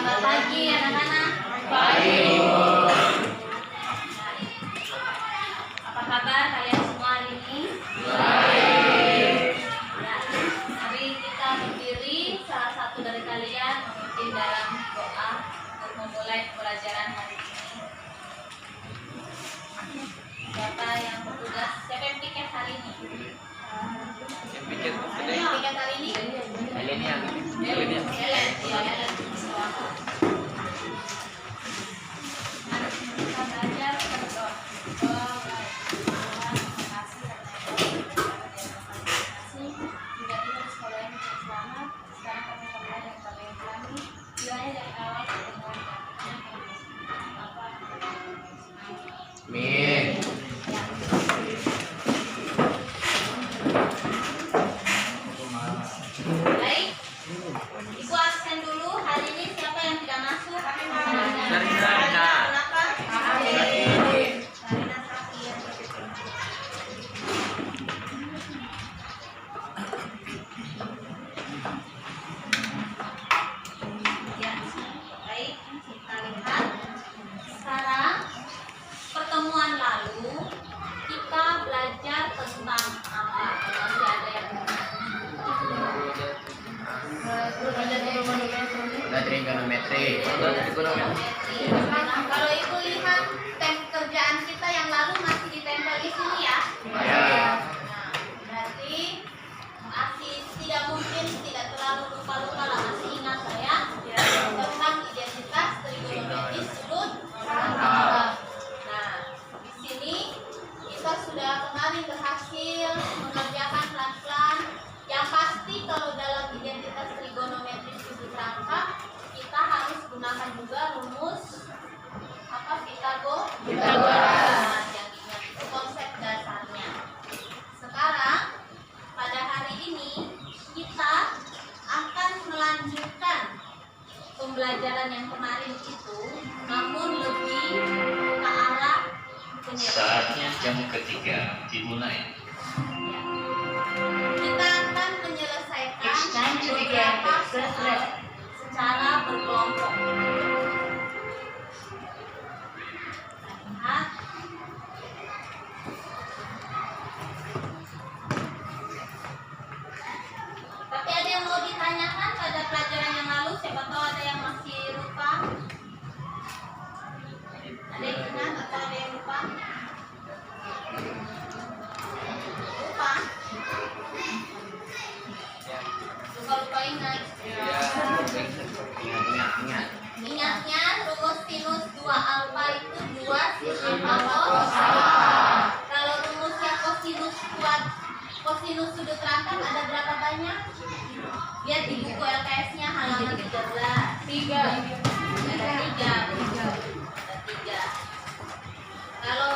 Selamat pagi anak-anak. Pagi, Bu. Apa kabar kalian semua hari ini? Baik. Ya, mari kita berdiri. Salah satu dari kalian memimpin dalam doa untuk memulai pembelajaran hari ini. Siapa yang bertugas? Siapa yang piket hari ini? Yang bikin Yang piket hari ini? Helen yang Helen. Helen. Kita belajar berdoa. Hingga kita di sekolah yang selamat. Sekarang kami mulai yang paling kami. Kiranya dari awal pertemuan apa? Min. Baik. Ibu absen dulu. Hari ini siapa yang tidak masuk? Sarina. Kenapa? Sarina sakit. Ya, baik. Kita lihat. Sekarang pertemuan lalu kita belajar tentang apa? Masih ada yang Udah trigonometri. Kalau ibu lihat kerjaan kita yang lalu masih ditempel di sini ya. Ya. Nah, berarti masih tidak mungkin tidak terlalu lupa-lupa lah, masih ingat saya tentang identitas trigonometri sudut rangka. Nah, di sini kita sudah kemarin berhasil mengerjakan pelan-pelan. Yang pasti kalau dalam identitas trigonometri sudut rangka kita harus gunakan juga rumus apa Pitagoras. Nah, yang ingat itu konsep dasarnya. Sekarang pada hari ini kita akan melanjutkan pembelajaran yang kemarin itu, namun lebih ke arah penyelesaian. Saatnya jam ketiga dimulai. Ya. Kita akan menyelesaikan beberapa soal secara berkelompok. Lihat. Tapi ada yang mau ditanyakan pada pelajaran yang lalu? Siapa tahu ada yang masih lupa? Ada yang ingat atau ada yang lupa? Lupa? Lupa ingat. Ingat. Ingatnya rumus sinus 2 alfa itu 2 sin alfa cos. Kalau rumusnya kosinus sudut rangka ada berapa banyak? Lihat di buku LKS-nya halaman 13. 3. Ada 3. Kalau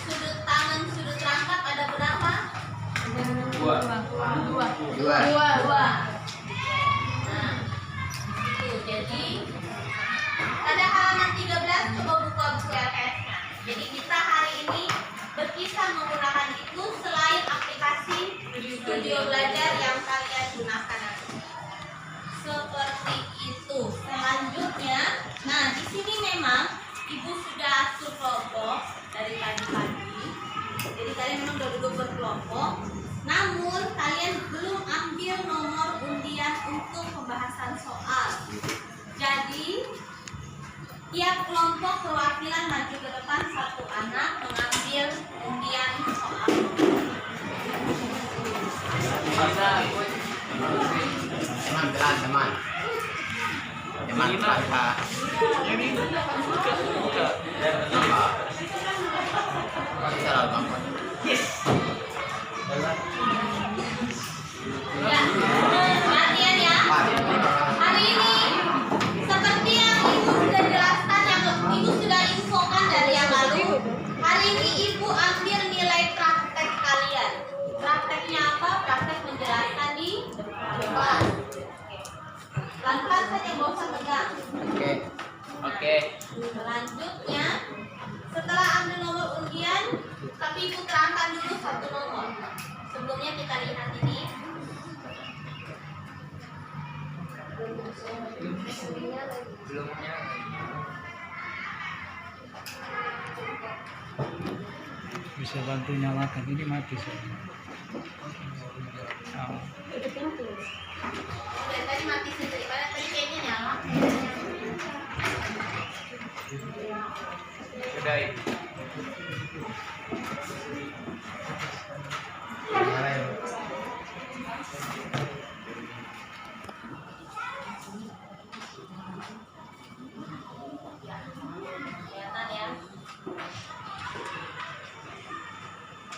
sudut rangkap ada berapa? 2. Nah, itu jadi pada halaman 13 coba buka buku LKS-nya. Jadi kita hari ini berkisah menggunakan itu selain aplikasi studio belajar yang kalian gunakan. Seperti itu. Selanjutnya, nah di sini memang ibu sudah atur kelompok dari pagi-pagi. Jadi kalian memang sudah duduk berkelompok. Namun kalian belum ambil nomor undian untuk pembahasan soal. Jadi tiap kelompok perwakilan maju ke depan, satu anak mengambil undian soal. Teman. Pak. Kita lalu bangun. Ya, perhatian ya. Hari ini seperti yang ibu sudah jelaskan, yang ibu sudah infokan dari yang lalu. Hari ini ibu ambil nilai praktek kalian. Prakteknya apa? Praktek menjelaskan di depan. Pelan-pelan saja, nggak usah tegang. Oke. Selanjutnya, setelah ambil nomor undian, tapi ibu terangkan dulu satu nomor. Sebelumnya kita Belumnya. Bisa bantu nyalakan, ini mati soalnya. Oh. Dari tadi mati sendiri, padahal tadi kayaknya nyala. Sudah itu. Kelihatan ya.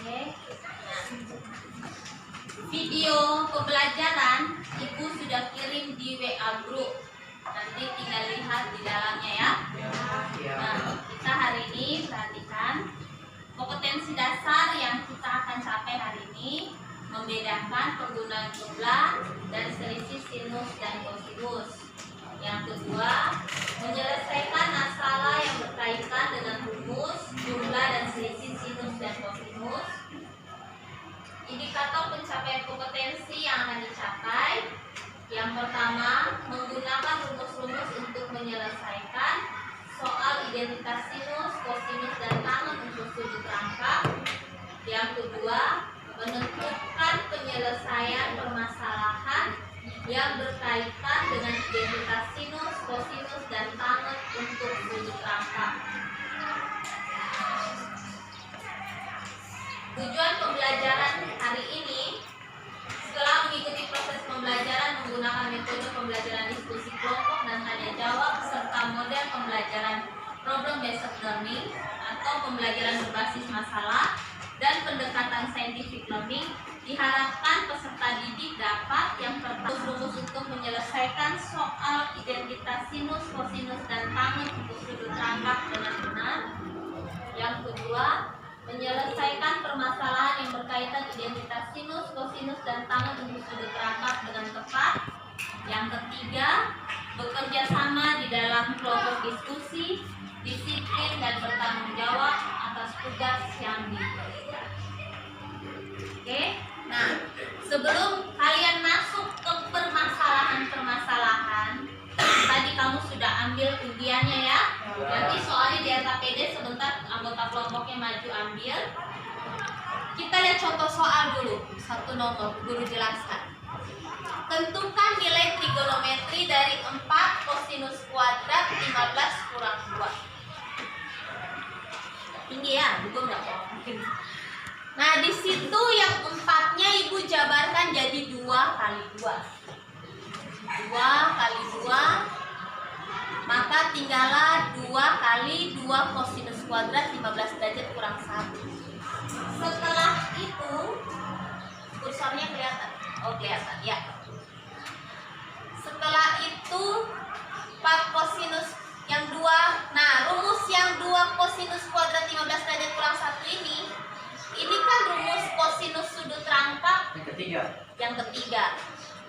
Oke. Nah, video pembelajaran Ibu sudah kirim di WA group. Nanti tinggal lihat di dalamnya ya. Nah, kita hari ini perhatikan kompetensi dasar yang kita akan capai hari ini, membedakan penggunaan jumlah dan selisih sinus dan kosinus. Yang kedua, menyelesaikan masalah yang berkaitan dengan rumus, jumlah dan selisih sinus dan kosinus. Indikator pencapaian kompetensi yang akan dicapai. Yang pertama, menggunakan rumus-rumus untuk menyelesaikan soal identitas sinus, kosinus, dan tangen untuk sudut rangkap. Yang kedua, menentukan penyelesaian permasalahan yang berkaitan dengan identitas sinus, kosinus, dan tangen untuk sudut rangkap. Tujuan pembelajaran hari ini, setelah mengikuti proses pembelajaran menggunakan metode pembelajaran diskusi kelompok dan tanya jawab serta model pembelajaran problem based learning atau pembelajaran berbasis masalah dan pendekatan scientific learning, diharapkan peserta didik dapat yang pertama rumus untuk menyelesaikan soal identitas sinus, kosinus, dan tangen untuk sudut rangkap dengan benar. Yang kedua, menyelesaikan permasalahan yang berkaitan identitas sinus, kosinus, dan tangen untuk sudut rangkap dengan tepat. Yang ketiga, bekerja sama di dalam kelompok diskusi, disiplin, dan bertanggung jawab atas tugas yang diberikan. Oke, nah sebelum kalian masuk ke permasalahan-permasalahan, tadi kamu sudah ambil undiannya ya. Nanti soalnya di RKPD sebentar anggota kelompoknya maju ambil. Kita lihat contoh soal dulu. Satu nomor, guru jelaskan. Tentukan nilai trigonometri dari 4 kosinus kuadrat 15 kurang 2. Tinggi ya, buku enggak kok. Nah, di situ yang 4-nya Ibu jabarkan jadi 2 kali 2. 2 kali 2, maka tinggallah 2 kali 2 kosinus kuadrat 15 derajat kurang 1. Setelah itu, kursornya kelihatan? Oh, kelihatan, ya. Setelah itu, 4 kosinus yang 2, nah rumus yang 2 kosinus kuadrat 15 derajat kurang 1 ini kan rumus kosinus sudut rangkap yang ketiga.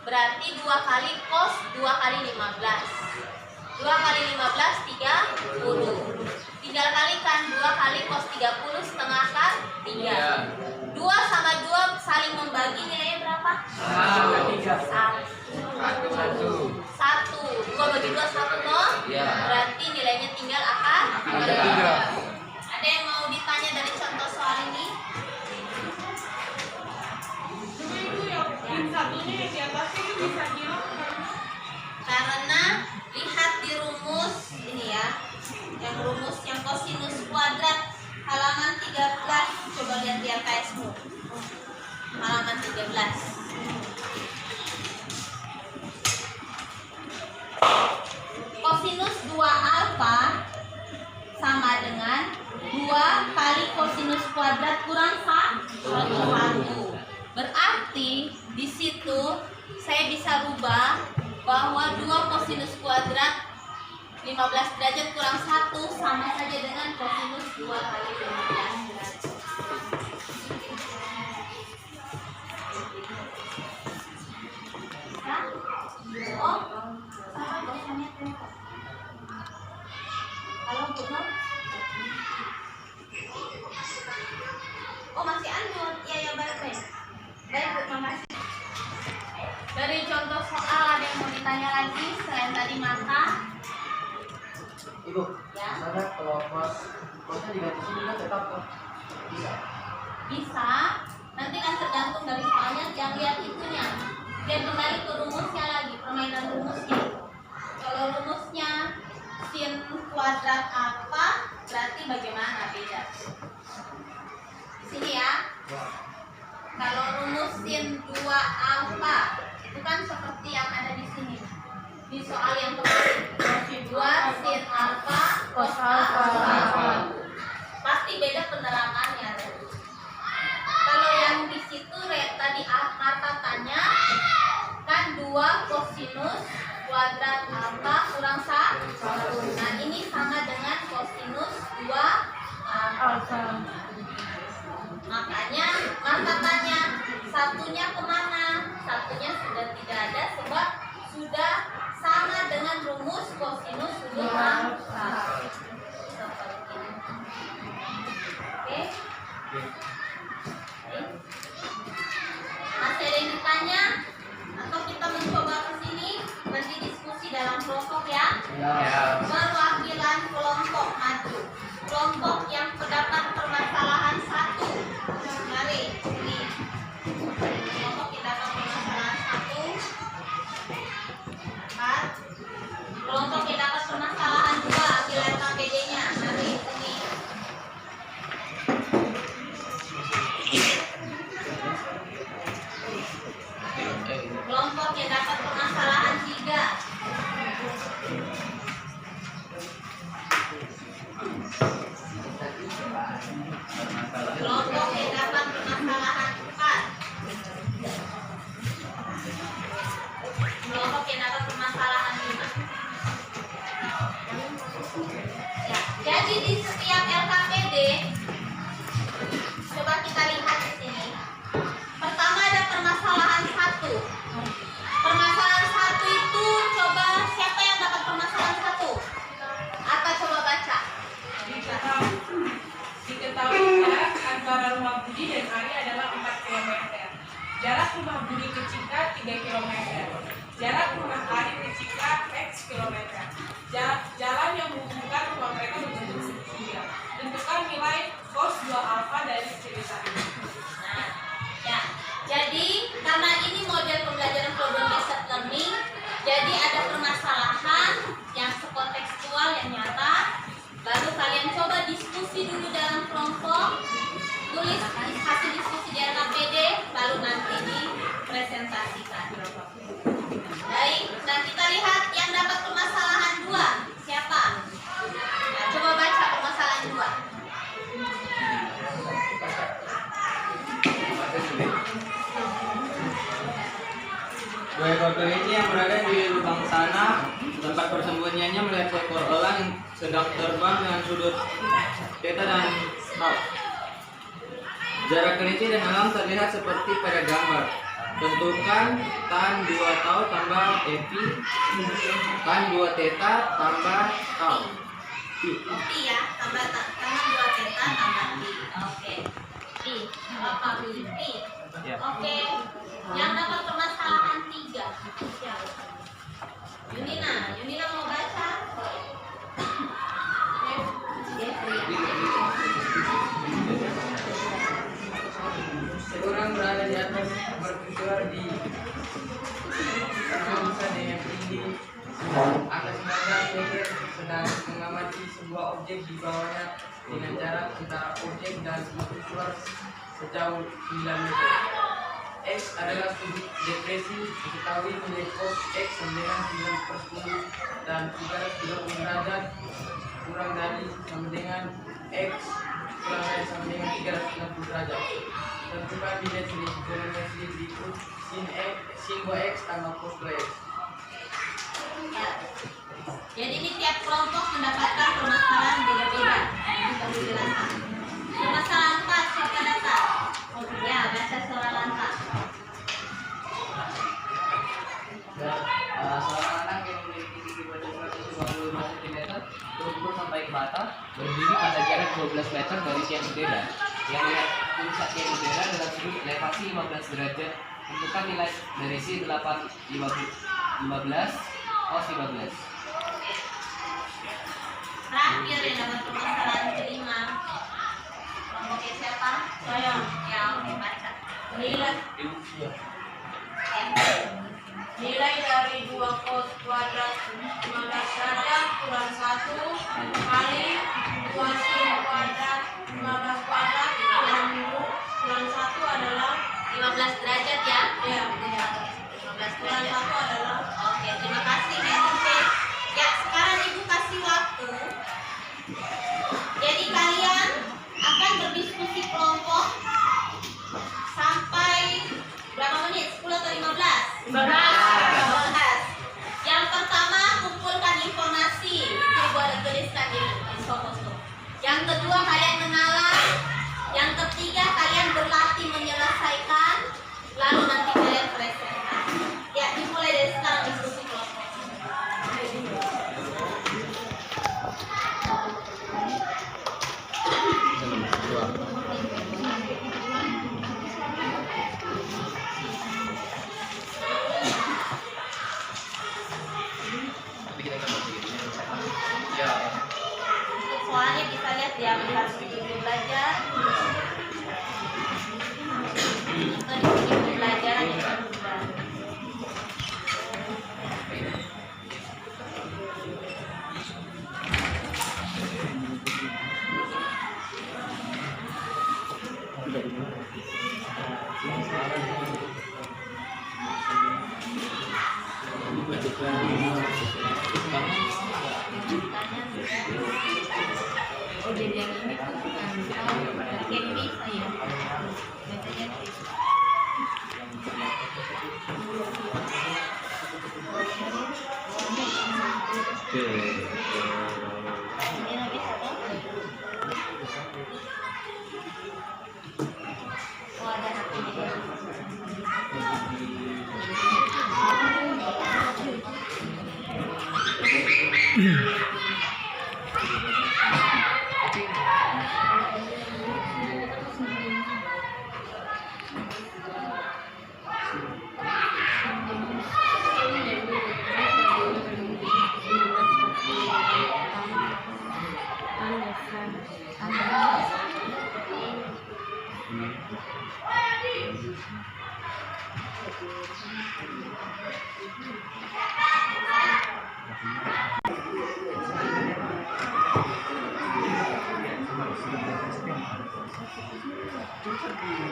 Berarti 2 kali cos 2 kali 15. 2 kali 15 30. Tinggal kalikan 2 kali cos 30 setengah kan 3. 2 sama 2 saling membagi nilainya berapa? 1. 2 bagi 2 1 no? Berarti nilainya tinggal akan 3. Ada yang mau ditanya dari contoh soal ini? Karena lihat di rumus ini ya, yang rumus yang kosinus kuadrat halaman 13. Coba lihat di LKS-mu halaman 13. Kosinus 2 alfa sama dengan 2 kali kosinus kuadrat kurang 1. Berarti di situ saya bisa rubah bahwa 2 kosinus kuadrat 15 derajat kurang 1 sama saja dengan kosinus 2 kali 15 derajat. Oh, sama dosennya tempo. Kalau untuk oh masih unmute, ya baik. Baik Bu, makasih. Dari contoh soal ada yang mau ditanya lagi selain tadi mata? Ibu, Ya. misalnya kalau kosnya diganti sini kan tetap kok bisa. Bisa, nanti kan tergantung dari soalnya yang lihat itunya. Dia kembali ke rumusnya lagi, permainan rumusnya. Kalau rumusnya sin kuadrat apa, berarti bagaimana beda. Di sini ya. Kalau rumus sin 2 alfa itu kan seperti yang ada di sini. Di soal yang kemarin, sin 2 sin alfa cos alfa. Pasti beda penerapannya. Kalau yang di situ tadi Marta tanya kan 2 kosinus kuadrat alfa kurang 1. Nah ini sama dengan kosinus 2 alfa. Makanya Marta tanya satunya kemana? Satunya sudah tidak ada sebab sudah sama dengan rumus kosinus 2 alfa. Oke. Masih ada yang ditanya? Atau kita mencoba ke sini nanti diskusi dalam kelompok ya? Ya. Perwakilan kelompok maju. Kelompok yang terdapat permasalahan 1. Mari, ini. Kelompok yang dapat permasalahan 1. 4. Kelompok yang dapat permasalahan 2. Ambil KPD-nya. Mari, ini. Kelompok yang dapat permasalahan 3. Kelompok yang dapat permasalahan 4. Kelompok yang dapat permasalahan 5. Ya, jadi di setiap LKPD coba kita lihat di sini. Pertama ada permasalahan 1. Permasalahan 1 itu coba siapa yang dapat permasalahan 1? Apa coba baca? Diketahui jarak antara rumah Budi dan Ari adalah 4 km. Jarak rumah Budi ke Cika 3 km. Jarak rumah Ari ke Cika X km. Jalan yang menghubungkan rumah mereka berbentuk segitiga. Tentukan nilai cos 2 alfa dari cerita ini. Nah, ya. Jadi karena ini model pembelajaran problem based learning, jadi ada permasalahan yang kontekstual yang nyata. Lalu kalian coba diskusi dulu dalam kelompok, tulis hasil diskusi di LKPD, lalu nanti dipresentasikan. Baik, dan kita lihat yang dapat permasalahan 2 siapa? Nah, coba baca permasalahan 2. Dua ekor kelinci yang berada di lubang tanah, tempat persembunyiannya melihat seekor elang yang sedang terbang dengan sudut theta dan tau. Jarak kelinci dan elang terlihat seperti pada gambar. Tentukan tan 2 tau tambah epi, tan 2 theta tambah tau. Pi ya, tambah 2 theta tambah pi. Oke. Pi. Apa pi? Pi. Ya. Oke. Yang dapat permasalahan 3. Yunina mau baca? Seorang berada di atas mercusuar di bisa dengan tinggi atas 19 meter sedang mengamati sebuah objek di bawahnya dengan jarak antara objek dan mercusuar sejauh 9 meter. X adalah sudut depresi, diketahui nilai cos X sama dengan 9/10 dan 330 derajat kurang dari sama dengan X kurang dari sama dengan 360 derajat. Tentukan nilai trigonometri berikut sin 2x tambah cos 2x. Ya. Jadi ini tiap kelompok mendapatkan permasalahan beda-beda. Ini perlu dijelaskan. Permasalahan 4 siapa datang? Ya, baca seorang lantas. Seorang anak yang memiliki tinggi badan 125 cm terukur sampai ke bata, berdiri pada jarak 12 meter dari tiang bendera. Yang melihat puncak tiang bendera dalam sudut elevasi 15 derajat. Tentukan nilai dari sin 8 15 cos 15. Terakhir yang dapat permasalahan kelima. Kelompoknya siapa? Saya. Ya, oke, baca. Nilai dari 2 cos kuadrat 15 derajat kurang 1 kali 2 sin kuadrat 15 kuadrat kurang 1 adalah 15 derajat ya? ya 15 kurang derajat. 1 adalah Oke, terima kasih SMP. Ya, sekarang Ibu kasih waktu. Jadi kalian akan berdiskusi kelompok sampai berapa menit? 10 atau 15? 15. Yang pertama, kumpulkan informasi. Itu Ibu ada tuliskan di sopo-sopo. Yang kedua, kalian mengalah. Yang ketiga, kalian berlatih menyelesaikan. Lalu nanti kalian presentasi. Ya, dimulai dari sekarang diskusi kelompok. Ya. Untuk soalnya bisa lihat di aplikasi Ibu Belajar. Atau di Ibu Belajar aja sudah. Oh, jadi yang ini tuh bukan yang bisa ya. Bacanya ini lagi satu. Oh, ada hatinya.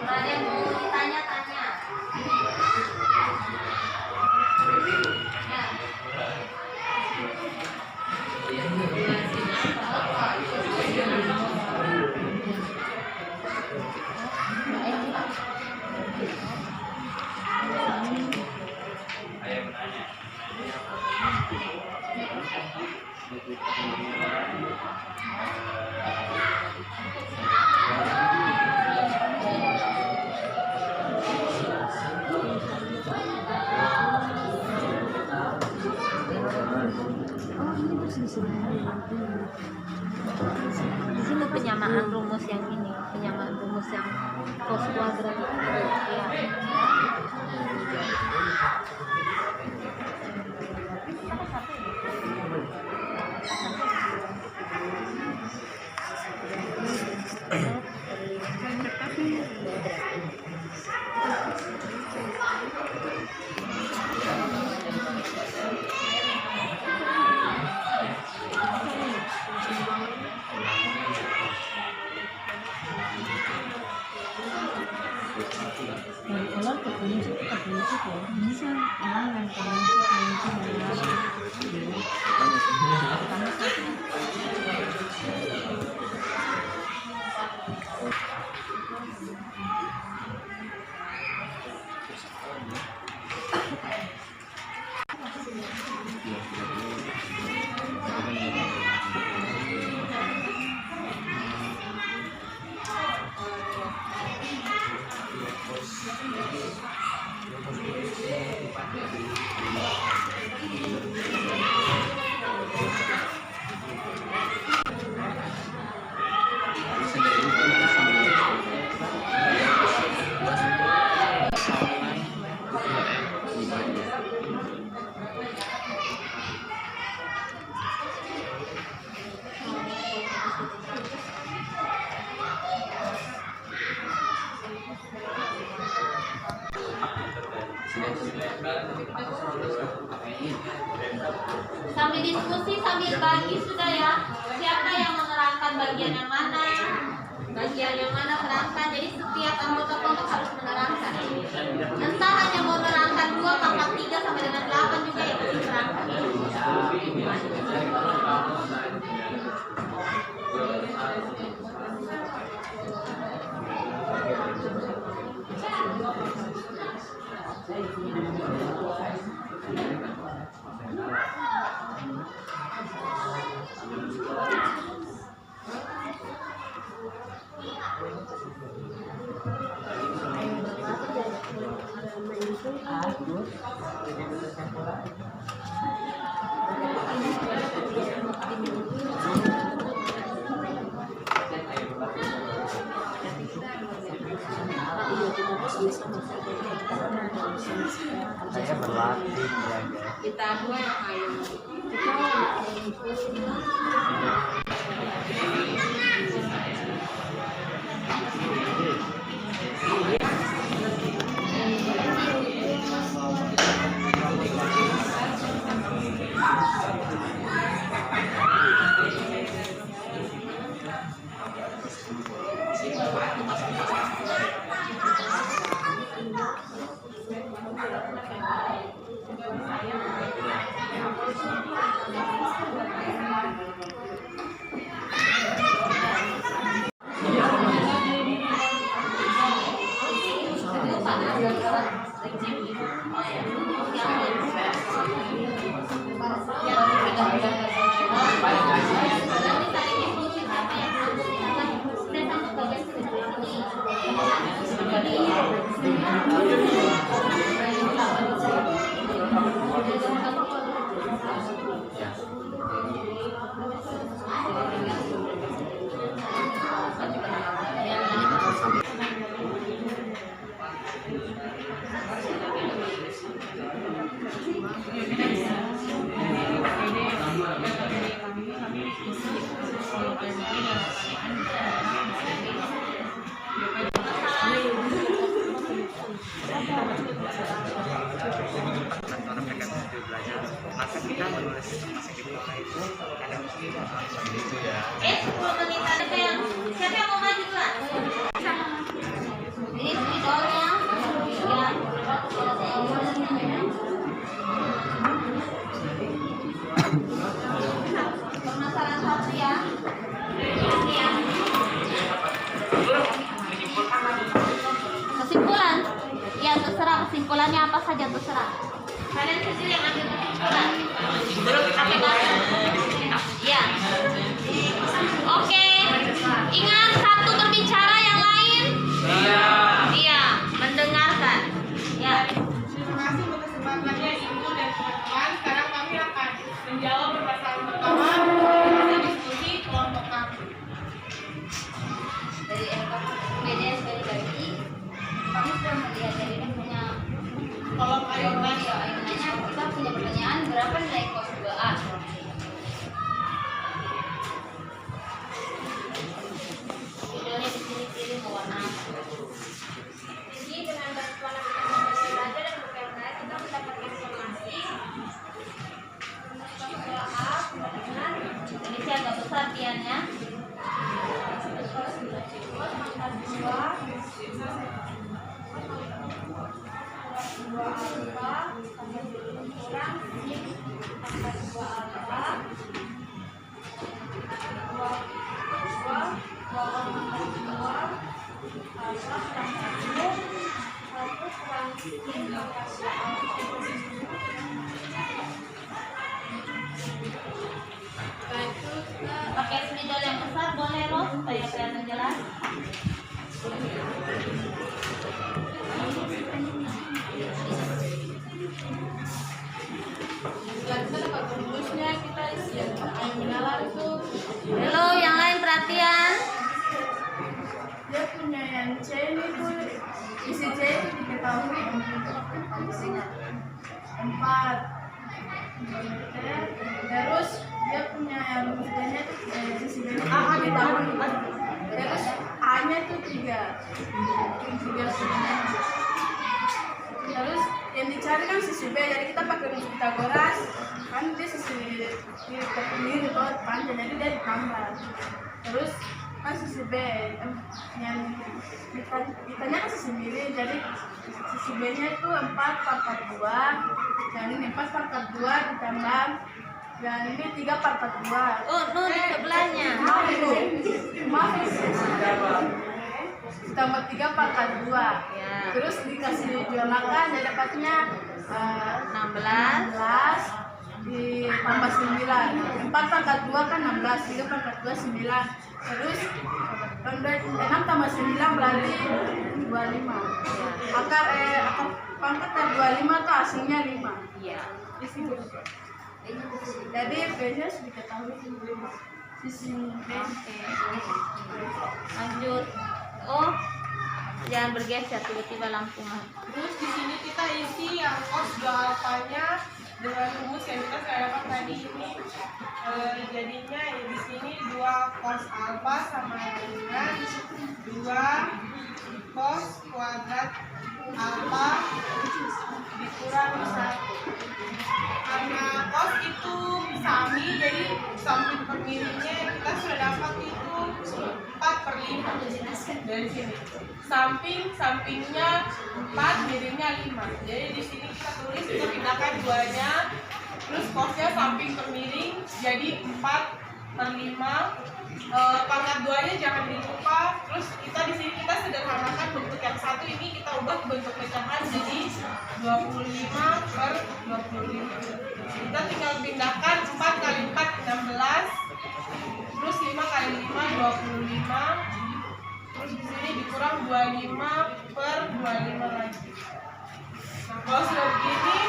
Ada yang mau ditanya-tanya? Ayah menanya. Di sini penyamaan rumus yang ini, penyamaan rumus yang cos kuadrat itu ya. Sambil diskusi, sambil bagi sudah ya. Siapa yang menerangkan bagian yang mana? Bagian yang mana menerangkan. Jadi setiap anggota kelompok harus menerangkan. Entah hanya mau menerangkan 2, 4, 3 sampai dengan 8 juga yang diterangkan. Saya berlatih ya guys. Kita dua yang ayo. Maka kita menulis informasi di bawah itu kadang seperti itu ya. 10 menit ada yang siapa yang mau maju duluan? Ini spidolnya pemasaran satu ya. Kesimpulan? Ya terserah kesimpulannya apa saja terserah. Kalian sendiri yang ambil kesimpulan. Sampai mana? Ya. Oke. Ingat satu berbicara yang lain. Iya. Mendengarkan. Ya. Terima kasih untuk kesempatannya Ibu dan teman-teman. Sekarang kami akan menjawab permasalahan pertama hasil diskusi kelompok kami. Dari BDS dari kami sudah melihat dari ini punya Kolom ayunan. ayunannya. Kita punya pertanyaan berapa nilai kos 2A? Videonya di sini pilih mau warna apa. Jadi dengan bantuan aplikasi belajar dan buku yang lain kita mendapatkan informasi untuk A dengan Ini sih agak besar piannya. Pakai spidol yang besar boleh loh supaya kelihatan jelas. Selanjutnya dapat rumusnya kita isi ayunan langsung. Halo, yang lain perhatian. dia punya yang C ini tuh isi C itu diketahui 4 terus dia punya yang rumusnya isi B A diketahui terus A nya itu 3 sebenarnya terus D yang dicari kan sisi B, jadi kita pakai rumus Pitagoras kan dia sisi kiri ke kiri itu panjang, jadi dia ditambah. Terus kan sisi B yang ditanya kan sisi miring, jadi sisi B nya itu 4 pangkat 2, dan ini 4 pangkat 2 ditambah, dan ini 3 pangkat 2. Oh, no, di sebelahnya. Maaf, ditambah 3 pangkat 2. Ya. Terus dikasih jumlahkan, jadi dapatnya 16 ditambah 9. 4 pangkat 2 kan 16, 3 pangkat 2 9. Terus 6 tambah 9 berarti 25. Akar pangkat dari 25 tuh hasilnya 5. Iya. Di sini. Jadi B-nya sudah diketahui sisi B. Oke. Lanjut. Oh, jangan bergeser, tiba-tiba lampu mati. Terus di sini kita isi yang cos 2 alfanya dengan rumus yang kita dapat tadi ini. Jadinya di sini 2 cos alfa sama dengan 2 cos kuadrat alfa dikurang 1. Karena cos itu sami, jadi samping per miringnya kita sudah dapat itu 4/5 dari sini. Sampingnya 4, miringnya 5. Jadi di sini kita tulis, kita pindahkan 2-nya, terus cosnya samping per miring jadi 4/5. Pangkat 2-nya jangan dilupa. Terus kita di sini kita sederhanakan bentuk yang satu ini, kita ubah bentuk pecahan jadi 25/25. Kita tinggal pindahkan 4 kali 4 16, terus 5 kali 5 25. Terus di sini dikurang 25/25 lagi. Nah, kalau sudah begini,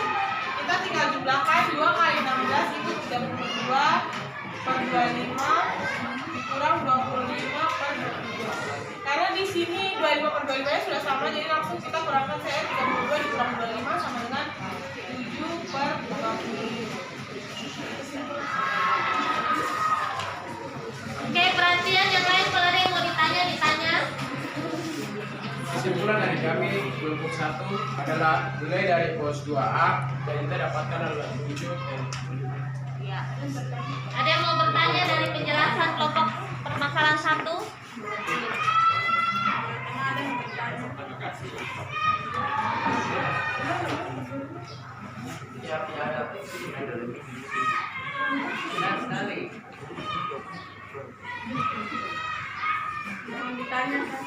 kita tinggal jumlahkan 2 kali 16 itu 32/25 dikurang 25/22. Karena di sini 25/25 sudah sama, jadi langsung kita kurangkan saja 32 dikurang 25 sama dengan 7/25. Oke, perhatian yang lain, kalau ada yang mau ditanya. Kesimpulan dari kami kelompok 1 adalah mulai dari pos 2A dan kita dapatkan adalah 7 dan 5. Ya. Ada yang mau bertanya dari penjelasan kelompok permasalahan 1? Ya, ada. Benar sekali. Yang ditanya kan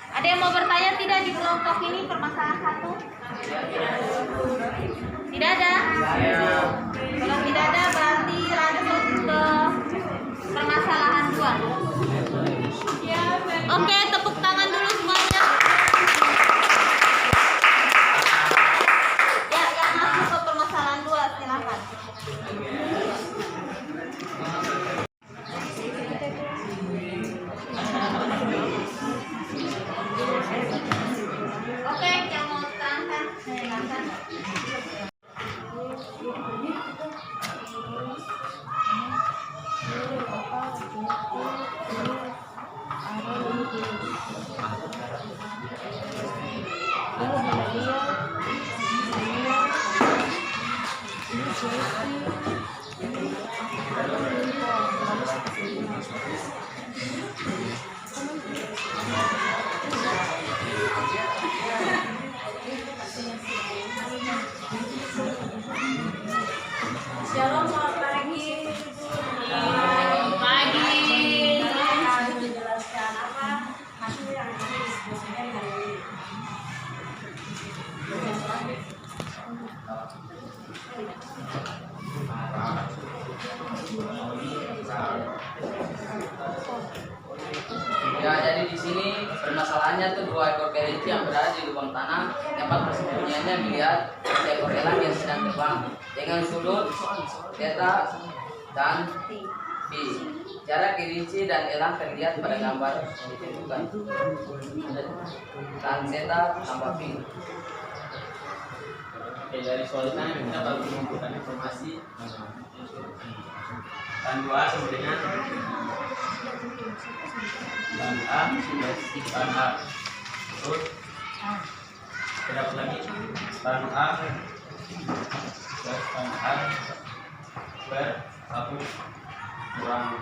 Ada yang mau bertanya tidak di kelompok ini permasalahan 1? Tidak ada? Kalau tidak ada berarti lanjut ke permasalahan 2. Oke, tepuk tangan dulu semuanya. Ya, yang masuk ke permasalahan 2 silakan. Oke, yang mau terangkan silakan. Shalom, pagi. Pagi. Menjelaskan apa hasil yang diskusikan hari ini. Ya, jadi di sini permasalahannya tuh 2 ekor kelinci yang berada di lubang tanah. Tempat persembunyiannya melihat seekor elang yang sedang terbang dengan sudut theta dan B. Jarak kelinci dan elang terlihat pada gambar ditentukan. Tan theta tambah B. Oke, dari soal tadi kita baru mengumpulkan informasi. Tan 2 sama dengan tan A sudah tan A. Terus kita dapat lagi tan A plus tan A square 1 kurang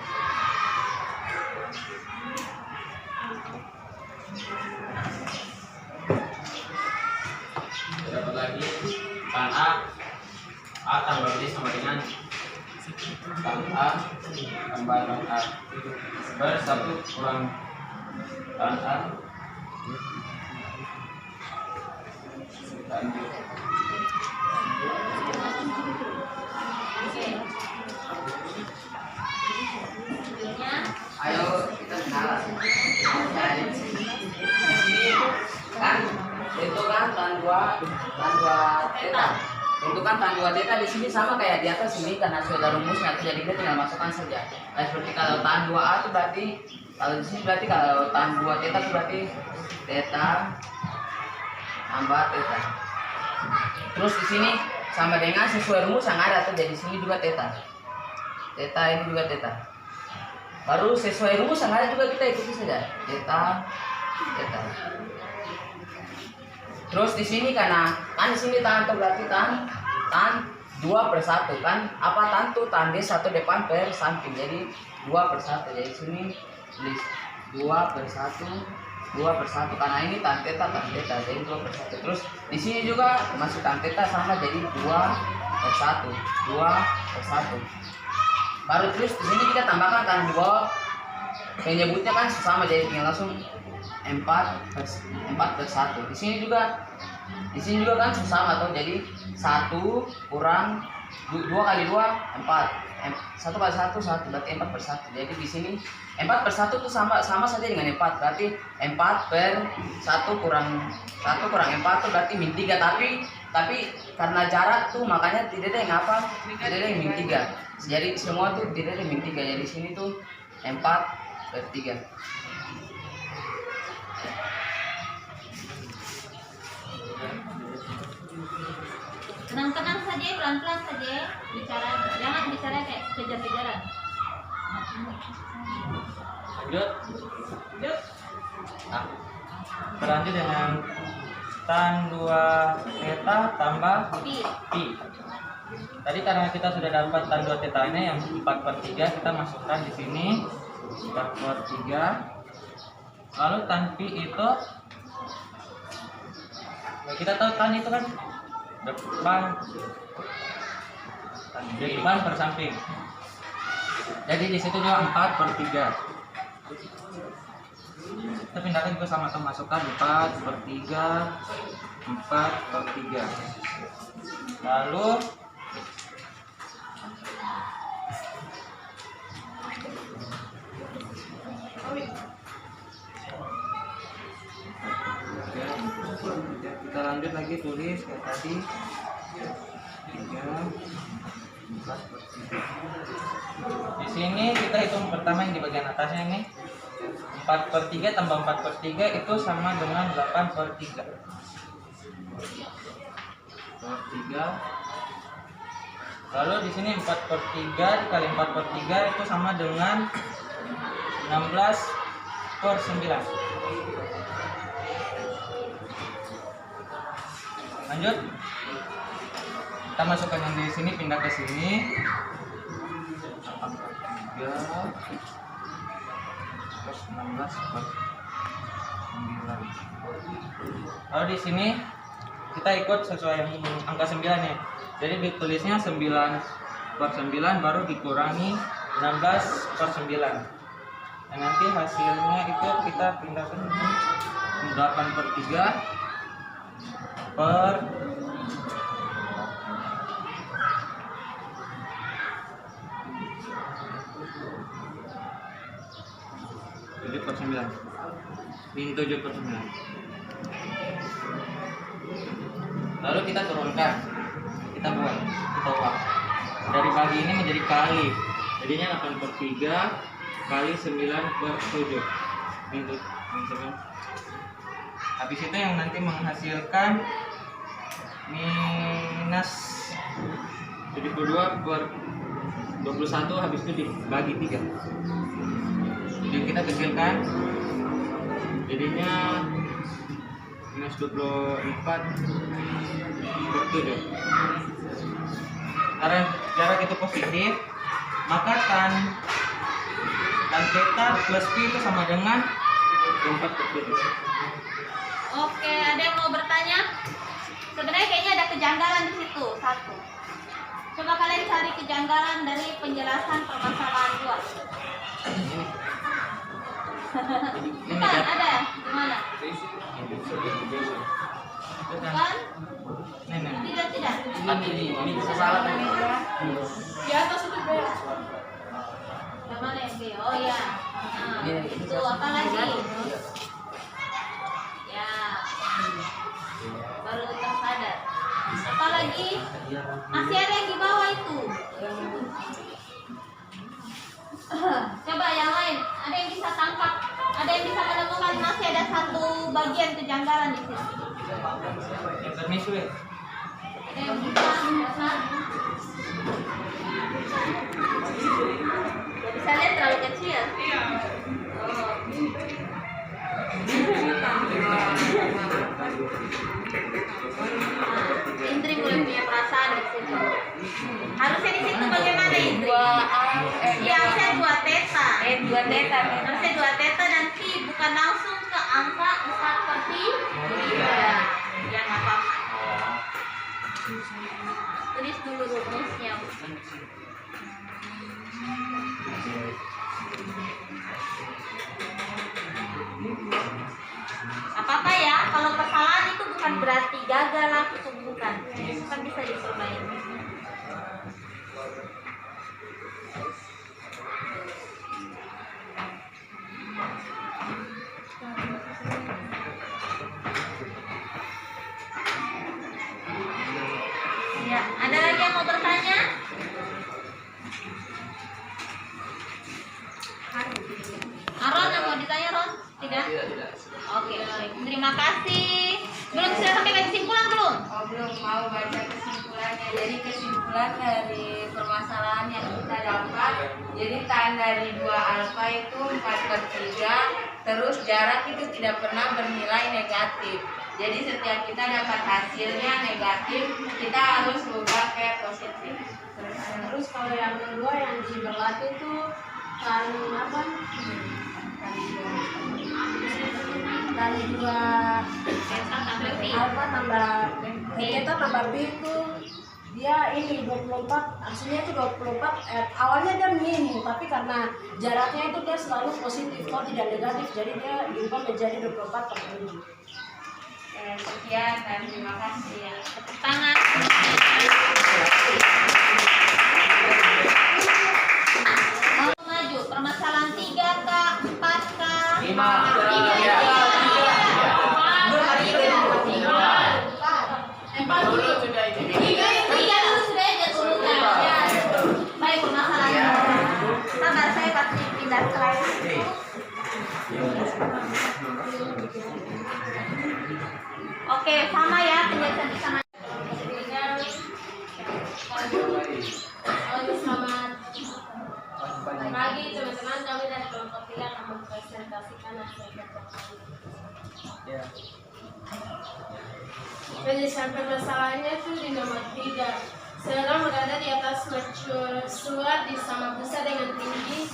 kita dapat lagi tan A tambah B sama dengan tan A tambah tan A ber 1 kurang tan A tan B. Ayo kita kenalan. Nah, di sini kan itu kan tan 2 theta. Tentukan tan 2 theta di sini sama kayak di atas ini karena sudah ada rumusnya, jadi kita tinggal masukkan saja. Nah, seperti kalau tan 2A itu berarti kalau di sini berarti kalau tan 2 theta itu berarti theta tambah theta. Terus di sini sama dengan sesuai rumus yang ada tuh, jadi di sini juga theta. Theta ini juga theta. Baru sesuai rumus yang ada juga kita ikuti saja. Theta, theta. Terus di sini karena kan di sini tan berarti tan 2/1 kan? Apa tan tuh tan D 1 depan per samping. Jadi 2/1. Jadi sini tulis 2/1 karena ini tan theta jadi 2/1. Terus di sini juga masih tan theta sama jadi 2/1. Baru terus di sini kita tambahkan tan 2 penyebutnya kan sama jadi tinggal langsung 4/1. Di sini juga kan sama atau jadi 1 kurang 2 kali 2 4. 1 kali 1 berarti 4/1. Jadi di sini 4/1 itu sama saja dengan 4. Berarti 4/1 kurang 4 itu berarti min 3. Tapi karena jarak tuh makanya tidak ada yang apa? Tidak ada yang min 3. Jadi semua tuh tidak ada yang min 3. Jadi di sini tuh 4/3. Tenang-tenang saja, pelan-pelan saja bicara, jangan bicara kayak kejar-kejaran. Lanjut. Nah, berlanjut dengan tan 2 theta tambah Pi. pi. Tadi karena kita sudah dapat tan 2 theta-nya yang 4/3, kita masukkan di sini 4/3. Lalu tan pi itu kita tahu tan itu kan depan per samping. Jadi di situ juga 4/3. Kita pindahkan juga sama-sama masukkan 4/3, 4/3. Lalu kita lanjut lagi tulis kayak tadi 3 4/3. Di sini kita hitung pertama yang di bagian atasnya ini 4/3 tambah 4/3 itu sama dengan 8/3. 4/3. Lalu di sini 4/3 dikali 4/3 itu sama dengan 16/9. Lanjut, kita masukkan yang di sini pindah ke sini. 3 plus 16/9. Lalu di sini kita ikut sesuai yang angka 9 ya. Jadi ditulisnya 9/9 baru dikurangi 16/9. Dan nanti hasilnya itu kita pindahkan ke 8/3 per 7/9 min 7/9. Lalu kita turunkan, kita buang, kita ubah dari bagi ini menjadi kali, jadinya 8/3 kali 9/7 min 7. Habis itu yang nanti menghasilkan minus 72 per 21 habis itu dibagi 3. Jadi kita kecilkan, jadinya minus 24 per 7. Karena jarak itu positif, maka tan theta plus P itu sama dengan 24 per 7. Oke, ada yang mau bertanya? Sebenarnya kayaknya ada kejanggalan di situ. Satu. Coba kalian cari kejanggalan dari penjelasan permasalahan 2. Bukan, ada. Gimana? Bukan? Tidak, tidak. Ini salah. Di atas itu B. Yang mana yang B? Oh iya. Nah, itu apa lagi? Ya. Baru tersadar. Apa lagi? Masih ada yang di bawah itu. Coba yang lain. Ada yang bisa tangkap? Ada yang bisa menemukan masih ada satu bagian kejanggalan di sini? Permiso ya. Ada yang bisa? Bisa lihat terlalu kecil. Indri mulai punya perasaan di situ. Harusnya di situ bagaimana Indri? Iya, harusnya 2 theta. 2 theta. Harusnya 2 theta dan Q bukan langsung ke angka 4/3. Ya nggak apa-apa. Tulis dulu rumusnya. Apa-apa ya, kalau kesalahan itu bukan berarti gagal langsung, bukan. Kan bisa diperbaiki. Ya, ada lagi yang mau bertanya? Aron, yang mau ditanya Ron? Tidak? Oke, baik. Terima kasih. Belum sudah sampai ke kesimpulan belum? Oh, belum mau baca kesimpulannya. Jadi kesimpulan dari permasalahan yang kita dapat, jadi tan dari 2 alfa itu 4/3, terus jarak itu tidak pernah bernilai negatif. Jadi setiap kita dapat hasilnya negatif, kita harus ubah ke positif. Terus kalau yang kedua yang diberlatih itu tan apa? Dari 2 alfa tambah theta tambah B itu dia ini 24, aslinya itu 24, awalnya dia min, tapi karena jaraknya itu dia selalu positif, kalau tidak negatif, jadi dia diubah menjadi 24/7. Sekian dan terima kasih ya. Tepuk tangan. Mau maju permasalahan 3K, 4K, 5. 4 dulu sudah ini. 3 dulu sudah aja dulu. Baik, permasalahan. Sabar, saya pasti pindah ke lain. Oke, sama ya penjelasan sama. Selamat pagi teman-teman, kami dari kelompok 3 akan mempresentasikan hasil Ya. Penyelesaian permasalahannya itu di nomor 3. Seorang berada di atas mercusuar di Samabusa dengan tinggi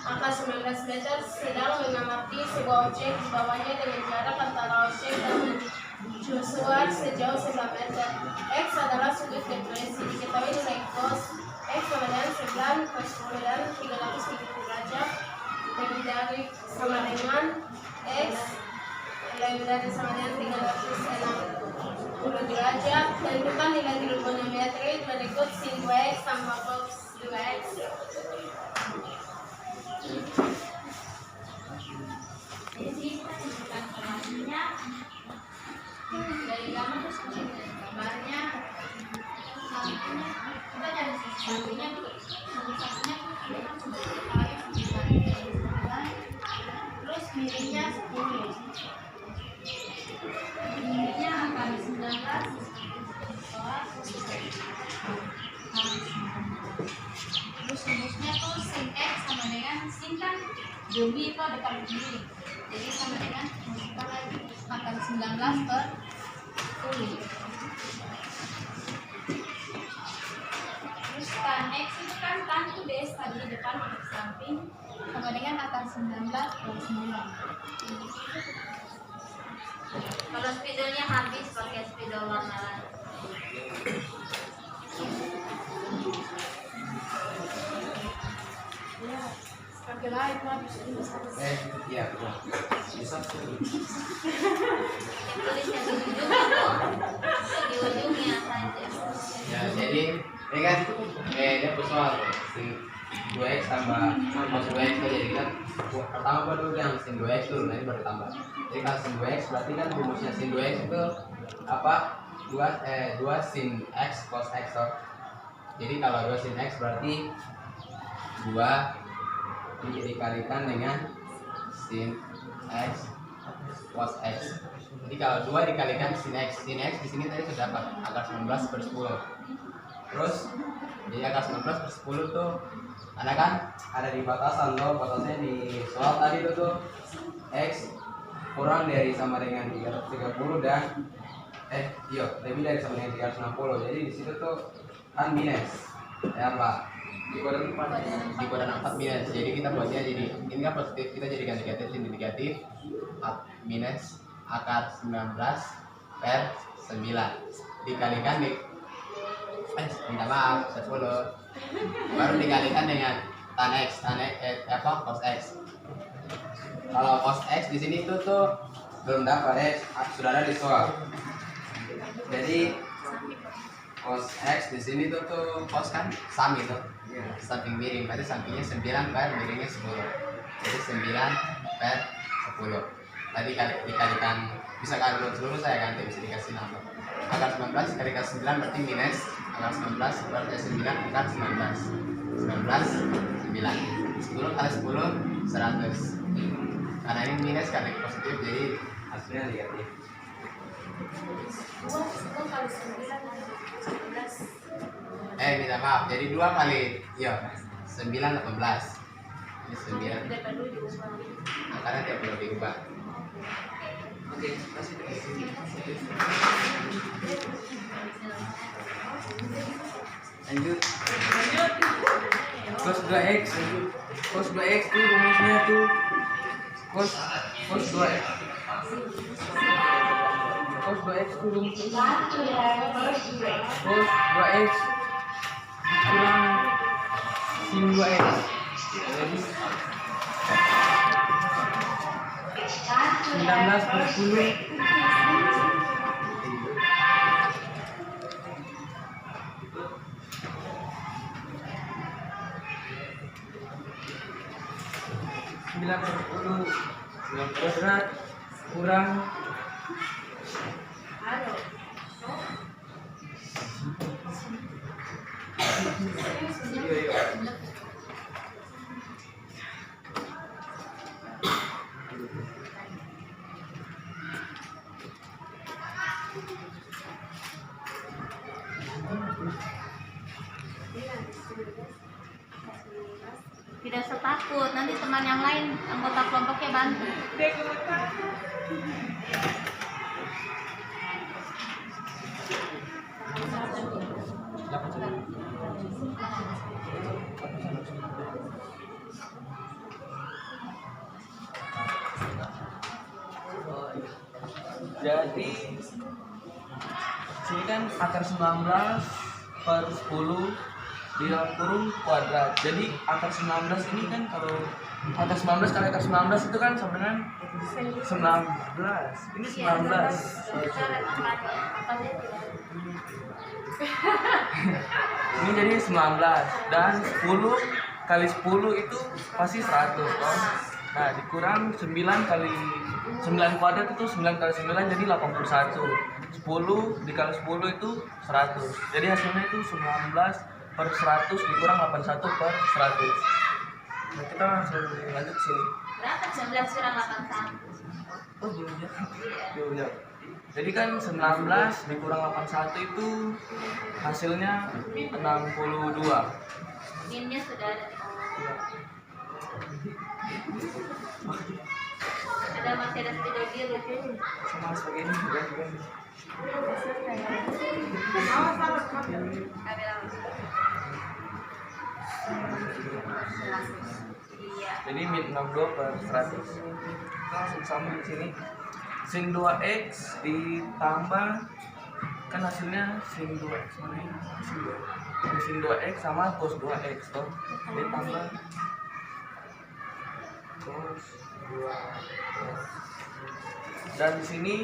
angka 19 meter sedang mengamati sebuah objek di bawahnya dengan jarak antara objek dan mercusuar sejauh 9 meter. X adalah sudut depresi. Diketahui nilai cos X sama dengan 9 per 10 dan 360 derajat lebih dari sama dengan X lebih dari sama dengan 360 derajat. Tentukan nilai trigonometri berikut sin 2x tambah cos 2x. Jadi kita tunjukkan formasinya dari gambar terus kemudian gambarnya satunya kita cari satunya satunya terus miringnya 10 miringnya angka 19 Jumlah itu ada kali sendiri. Jadi sama dengan kita lagi akar 19 per 10. Terus tan X itu kan tan itu DS tadi di depan di samping sama dengan akar 19 per 9. Kalau spidolnya habis pakai spidol warna lain. Pakai lain habis ini. Iya betul. Bisa. Yang tulisnya di ujungnya kok. Di ujungnya saja. Ya, jadi ini kan dia persoal sin 2x tambah cos 2x tuh, jadi kan pertama dulu yang sin 2x dulu, nanti baru tambah. Jadi kalau sin 2x berarti kan rumusnya sin 2x itu apa? 2 sin x cos x toh. Jadi kalau 2 sin x berarti 2 dikalikan dengan sin x cos x. Jadi kalau 2 dikalikan sin x di sini tadi sudah dapat akar 19 per 10. Terus jadi akar 19 per 10 tuh ada kan ada di batasan loh, batasnya di soal tadi tuh x kurang dari sama dengan 330 dan lebih dari sama dengan 360. Jadi di situ tuh kan minus ya apa di kuadran 4 minus. Jadi kita buatnya jadi ini kan positif, kita jadikan negatif, ini negatif minus akar 19 per 9 dikalikan di minta maaf 10 baru dikalikan dengan tan x cos x. Kalau cos x di sini tuh belum dapat sudah ada di soal. Jadi cos x di sini tuh cos kan sam itu samping miring, berarti sampingnya 9 per miringnya 10. Jadi 9 per 10 tadi dikalikan, bisa kalikan seluruh saya ganti, bisa dikasih nama akar 19 dikalikan 9 berarti minus akar 19 berarti 9 akar 19 9 10 kali 10 100. Karena ini minus kali positif jadi hasilnya negatif. 2 kali 9 11. Minta maaf, jadi 2 kali 9 18. Ini 9 akarnya tidak perlu diubah. Oke, masih lanjut. Cos 2x tuh rumusnya tuh cos 2x tuh rumusnya cos 2x kurang sin 2x. Jadi 19 per 10 kuadrat kurang Tidak usah takut, nanti teman yang lain anggota kelompoknya bantu. Jadi sini kan akar 19 per 10 di dalam kurung kuadrat. Jadi akar 19 ini kan kalau akar 19 kali akar 19 itu kan sama dengan 19. Ini 19. Ini jadi 19 dan 10 kali 10 itu pasti 100 toh. Nah, dikurang 9 kali 9 kuadrat itu 9 kali 9 jadi 81. 10 dikali 10 itu 100. Jadi hasilnya itu 19 per 100 dikurang 81 per 100. Nah, kita langsung lanjut sini. Berapa 19 kurang 81? Oh, jauh. Jadi kan 19 dikurang 81 itu hasilnya 62. Minnya sudah ada di bawah. masih ada spidol biru. Sama sebagai ini juga. Iya. Jadi min 62 per 100. Kita langsung sama di sini. Sin 2x ditambah kan hasilnya sin 2x mana ini? Sin 2x sama cos 2x toh. Ditambah cos 2x. Dan di sini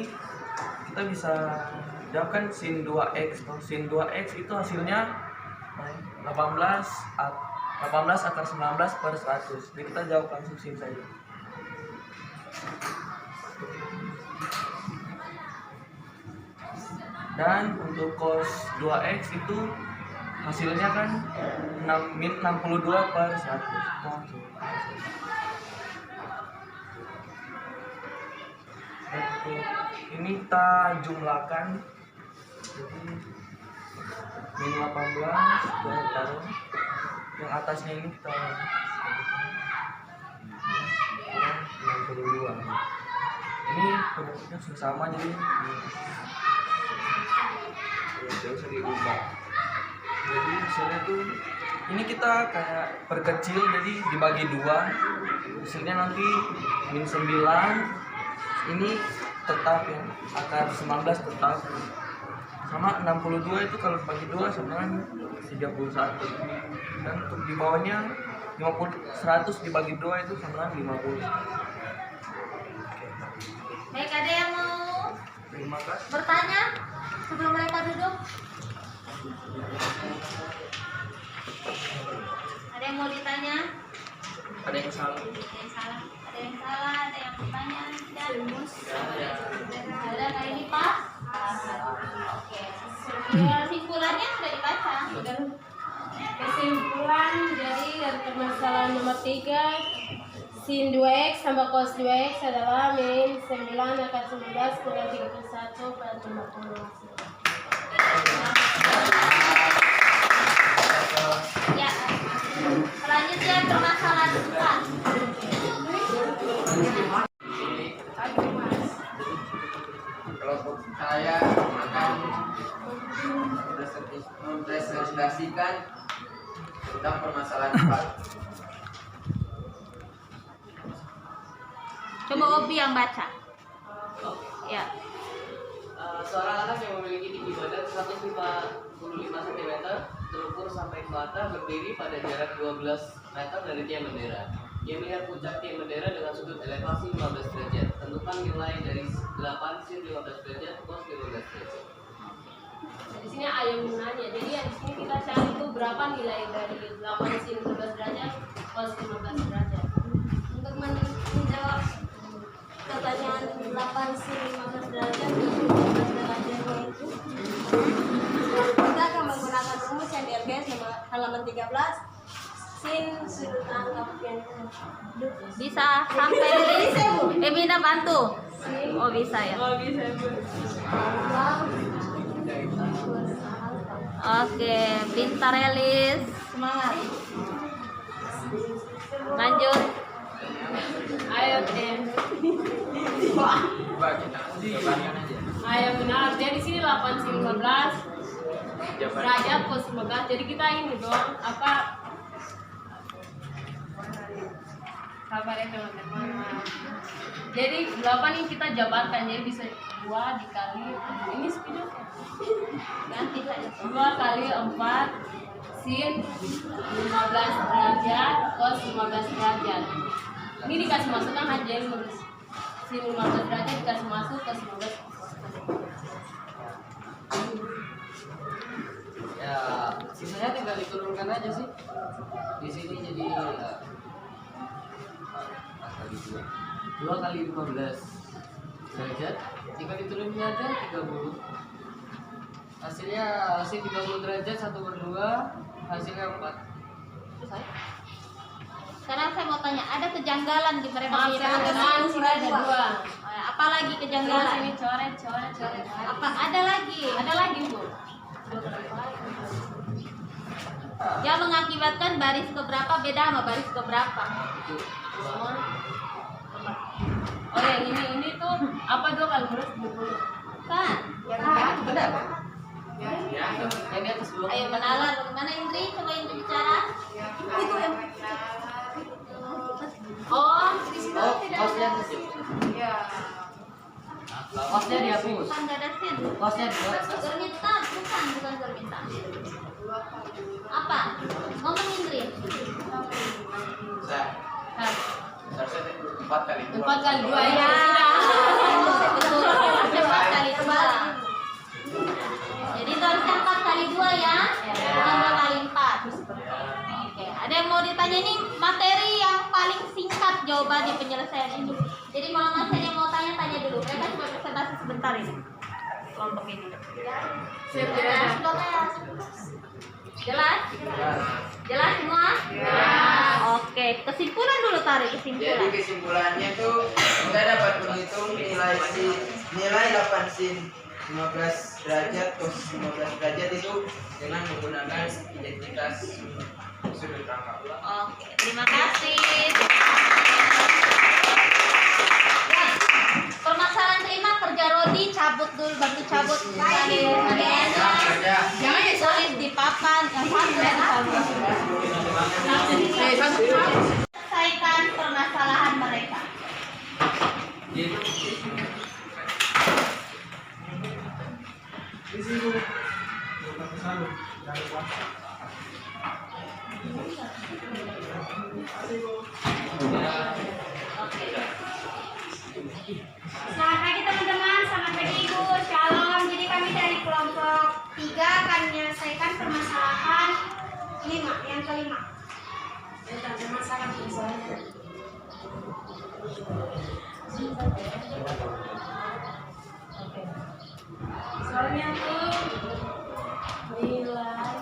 kita bisa dapatkan sin 2x toh. Sin 2x itu hasilnya 18 akar 19 per 100. Jadi kita jawab langsung sin saja. Dan untuk cos 2x itu hasilnya kan min 62 per 100. Ini kita jumlahkan. Jadi min 18 kita taruh. Yang atasnya ini kita 62. Ini produknya sudah sama jadi tidak usah diubah. Jadi hasilnya tuh ini kita kayak perkecil jadi dibagi 2. Hasilnya nanti min 9. Ini tetap ya, akar 19 tetap. Sama 62 itu kalau bagi 2 sama 31. Dan untuk di bawahnya 100 dibagi 2 itu sama 50. Baik, ada yang mau Terima kasih. bertanya sebelum mereka duduk? Ada yang mau ditanya? Ada yang salah? Ada yang salah? Ada yang salah? Ada yang bertanya? Tidak. Ada kayak ini Pak? Oke. Kesimpulannya sudah dibaca. Kesimpulan jadi dari permasalahan nomor 3, sin 2x tambah cos 2x adalah min 9 akar 19 kurang 31 per 50. Ya. Selanjutnya permasalahan 4. Kelompok saya akan mempresentasikan tentang permasalahan 4. Coba Obi yang baca. Ya. Seorang anak yang memiliki tinggi badan 155 cm terukur sampai ke mata berdiri pada jarak 12 meter dari tiang bendera. Ia melihat puncak tiang bendera dengan sudut elevasi 15 derajat. Tentukan nilai dari 8 sin 15 derajat cos 15 derajat. Di sini ayam nanya. Jadi yang di sini kita cari itu berapa nilai dari 8 sin 15 derajat cos 15 derajat. Untuk menjawab pertanyaan 8 sin 15 derajat dan 15 derajatnya itu, kita akan menggunakan rumus yang di LKS halaman 13. Sin sudut anggap yang bisa sampai Mina bantu. Oh bisa ya. Oke, pintar Elis, semangat. Lanjut. Ayo Ayo benar. Jadi di sini 8 sin 15 derajat cos 15. Jadi kita ini dong apa? Sabar ya teman-teman. Jadi 8 ini kita jabarkan jadi bisa 2 dikali ini spidol Ganti saja. 2 kali 4 sin 15 derajat cos 15 derajat. Ini dikasih masukkan aja yang nulis sin 15 derajat dikasih masuk cos 15. Ya, sisanya tinggal diturunkan aja sih. Di sini jadi 2 kali 15 derajat, tinggal diturunin aja 30. Hasilnya sin 30 derajat 1/2, hasilnya 4. Selesai. Sekarang saya mau tanya, ada kejanggalan di mereka Maaf punya teman-teman, sini ada 2. Apalagi kejanggalan? Sini coret. Apa ada lagi? Ada lagi Bu. Yang mengakibatkan baris keberapa beda sama baris keberapa? Itu Oh yang ini tuh apa 2 kali 20? Kan? Yang di atas dua. Ayo menalar, bagaimana Indri? Coba Indri bicara. Itu yang Oh, Kosnya Ya. kosnya dihapus. kan nggak ada sin. Kosnya dibuat. Germinta, bukan germinta. Apa? Ngomong Indri. Saya kan. seharusnya 4 kali 2. 4 kali 2 ya. Betul. Harusnya 4 kali 2. Jadi itu harusnya 4 kali 2 ya. Bukan 2 kali 4. Oke, ada yang mau ditanya ini materi yang paling singkat jawaban di penyelesaian ini. Jadi kalau mas ada yang mau tanya dulu. Mereka cuma presentasi sebentar ini. Kelompok ini. Jelas? Jelas semua? Oke, kesimpulan dulu tarik kesimpulan. Jadi kesimpulannya tuh kita dapat menghitung nilai 8 sin 15 derajat cos 15 derajat itu dengan menggunakan identitas sudut rangka. Oke, terima kasih. Ya, permasalahan terima kerja Rodi cabut dulu, bantu cabut kalian. Jangan ya tulis di papan, yang satu selesaikan permasalahan mereka. Selamat pagi teman-teman, selamat pagi Ibu, Shalom. Jadi kami dari kelompok 3 akan menyelesaikan permasalahan 5, yang kelima. Tentang permasalahan misalnya. Soalnya tuh nilai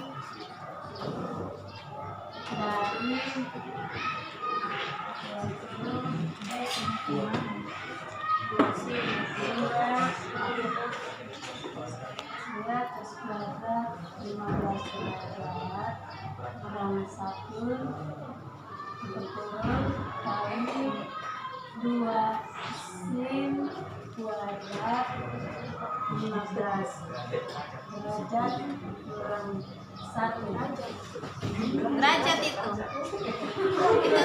dari Derajat itu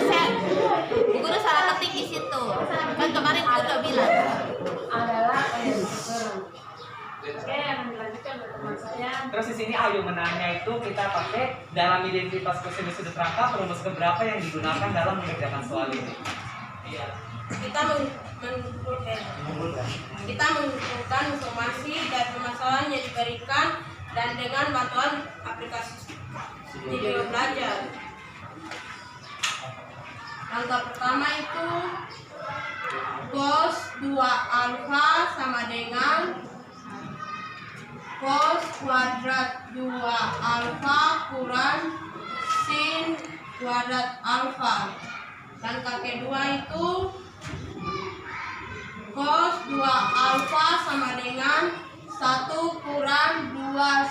saya guru salah ketik di situ. Kan kemarin guru udah bilang. adalah Oke, yang dilanjutkan teman saya. Terus di sini ayo menanya itu kita pakai dalam identitas kosinus sudut rangka perumus keberapa yang digunakan dalam mengerjakan soal ini. Iya. Kita mengumpulkan informasi dari permasalahan yang diberikan dan dengan bantuan aplikasi video belajar. Langkah pertama itu cos 2 alfa sama dengan cos kuadrat 2 alfa kurang sin kuadrat alfa. Langkah kedua itu cos 2 alfa sama dengan 1 kurang 2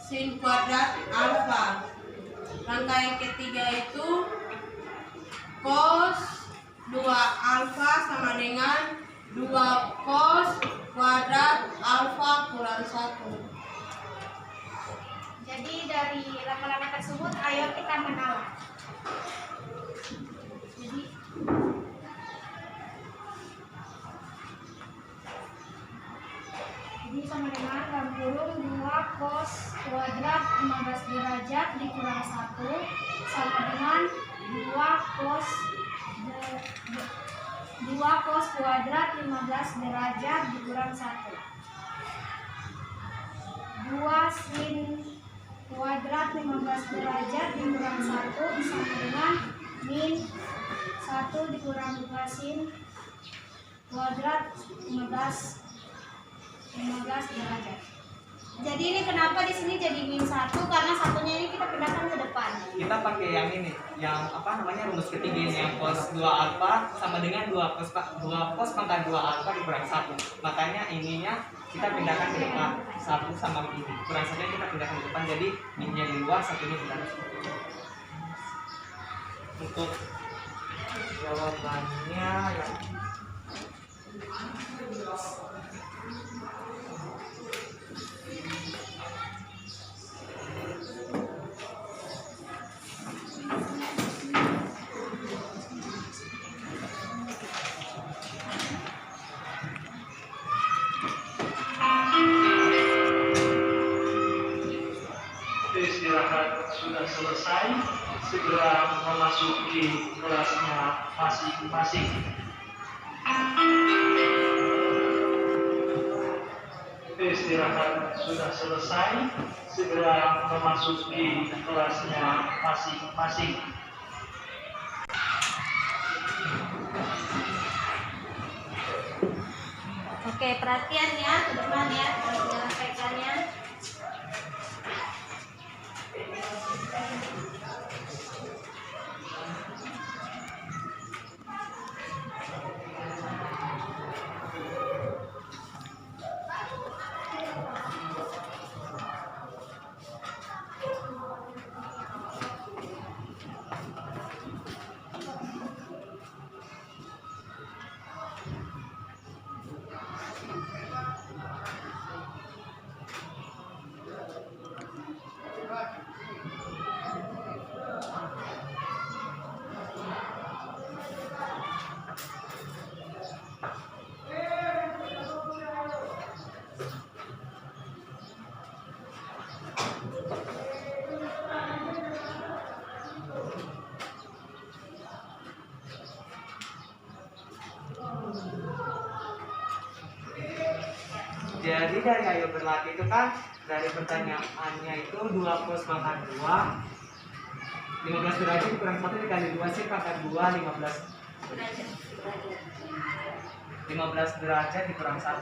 sin kuadrat alfa. Langkah yang ketiga itu cos 2 alfa sama dengan 2 cos kuadrat alfa kurang 1. Jadi dari langkah-langkah tersebut, ayo kita menalar. Jadi sama dengan dalam kurung 2 cos kuadrat 15 derajat dikurang 1 sama dengan 2 cos kuadrat 15 derajat dikurang 1. 2 sin kuadrat 15 derajat dikurang 1 sama dengan min 1 dikurang 2 sin kuadrat 15 derajat. Jadi ini kenapa di sini jadi min 1? Karena satunya ini kita pindahkan ke depan. Kita pakai yang ini, yang apa namanya rumus ketiga ini, yang cos 2 alfa sama dengan 2 cos pangkat 2 alfa dikurang 1. Makanya ininya kita pindahkan ke depan, 1 sama ini. Kurang 1 kita pindahkan ke depan, jadi minnya di luar, satunya di dalam. Untuk Jawabannya ya. Istirahat sudah selesai, segera memasuki kelasnya masing-masing. Istirahat sudah selesai, segera memasuki kelasnya masing-masing. Oke, perhatian ya, ke depan ya, menyampaikannya. Jadi dari ayo berlatih itu kan dari pertanyaannya itu 2 cos pangkat 2 15 derajat dikurang 1 dikali 2 sin pangkat 2 15 derajat dikurang 1.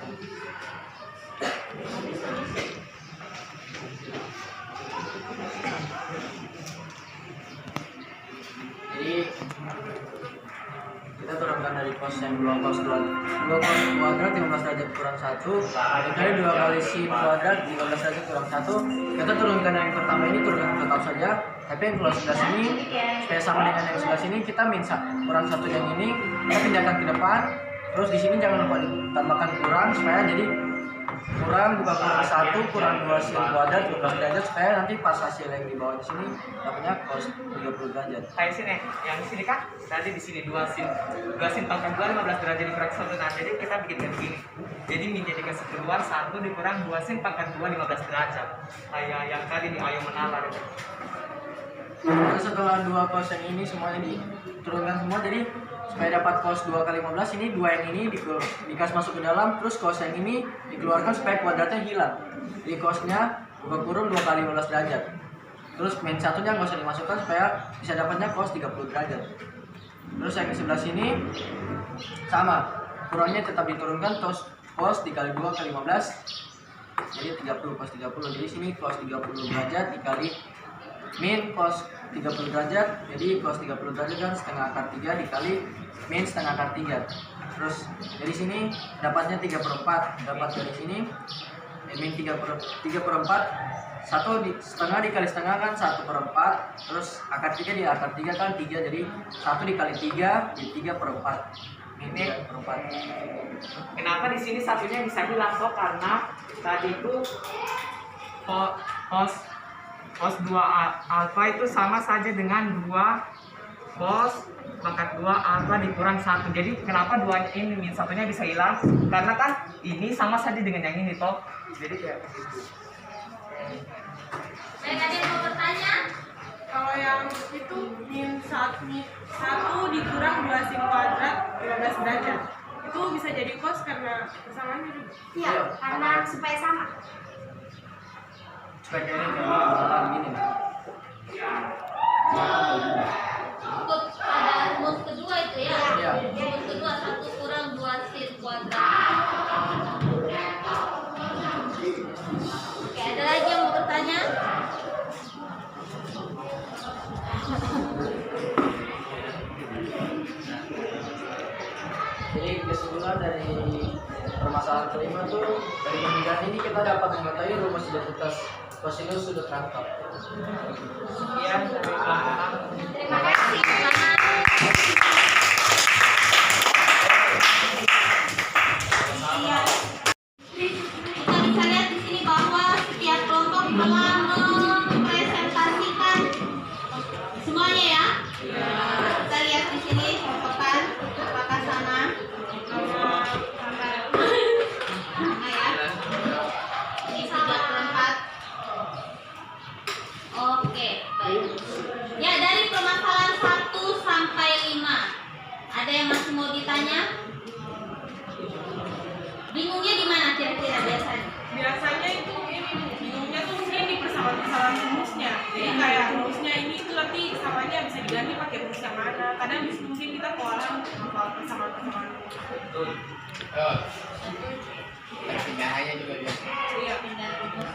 Jadi kita turunkan dari cos yang 2 cos kuadrat 15 derajat kurang 1 dikali 2 kali sin kuadrat 15 derajat kurang 1. Kita turunkan yang pertama ini, turunkan total saja, tapi yang kelas sebelah sini supaya sama dengan yang sebelah sini kita min kurang 1 yang ini kita pindahkan ke depan. Terus di sini jangan lupa ditambahkan kurang supaya jadi kurang bukan kurang 1 kurang 2 sin kuadrat 12 derajat supaya nanti pas hasil yang di bawah di sini dapatnya cos 30 derajat. Kayak sini, yang di sini kan tadi di sini 2 sin pangkat 2 15 derajat dikurang 1. Nah, jadi kita bikin begini. Jadi menjadi keseluruhan 1 dikurang 2 sin pangkat 2 15 derajat. Kayak yang tadi di ayo menalar itu. Nah, setelah 2 cos yang ini semuanya diturunkan semua, jadi supaya dapat cos 2 kali 15 ini 2 yang ini dikasih masuk ke dalam, terus cos yang ini dikeluarkan supaya kuadratnya hilang. Jadi cosnya buka kurung 2 kali 15 derajat. Terus min satunya nggak usah dimasukkan supaya bisa dapatnya cos 30 derajat. Terus yang di sebelah sini sama, kurangnya tetap diturunkan, terus cos dikali 2 kali 15 jadi 30 cos 30. Jadi sini cos 30 derajat dikali min cos 30 derajat, jadi cos 30 derajat kan setengah akar 3 dikali min setengah akar 3. Terus dari sini dapatnya 3/4, dapat dari sini min 3/4, 1 setengah dikali setengah kan 1/4, terus akar 3 di akar 3 kan 3, jadi 1 dikali 3 jadi 3/4. Ini kenapa di sini satunya bisa hilang kok, karena tadi itu cos 2 alfa itu sama saja dengan 2 cos pangkat 2 alfa dikurang 1. Jadi kenapa 2 ini min satunya bisa hilang? Karena kan ini sama saja dengan yang ini toh. Jadi kayak begitu. Baik, ada yang mau bertanya? Kalau yang itu min 1 dikurang 2 sin kuadrat 15 derajat, itu bisa jadi cos karena persamaannya juga. Iya, karena supaya sama. Supaya ini kayak gini. Ikut pada rumus kedua itu ya? Iya. Rumus kedua 1 kurang 2 sin kuadrat. Oke, ada lagi yang mau bertanya? Jadi kesimpulan dari permasalahan kelima tuh, dari pemikiran ini kita dapat mengetahui rumus identitas kosinus sudut rangkap. Sekian dari Terima kasih. Selamat. Ada yang masih mau ditanya? Bingungnya di mana kira-kira biasanya? Biasanya itu ini bingungnya tuh mungkin di persamaan rumusnya. Jadi kayak rumusnya ini tuh nanti samanya bisa diganti pakai rumus yang mana. Kadang mungkin kita kewalahan hafal persamaan rumus. Oh. Perpindahannya juga biasa. Iya. Pindah rumus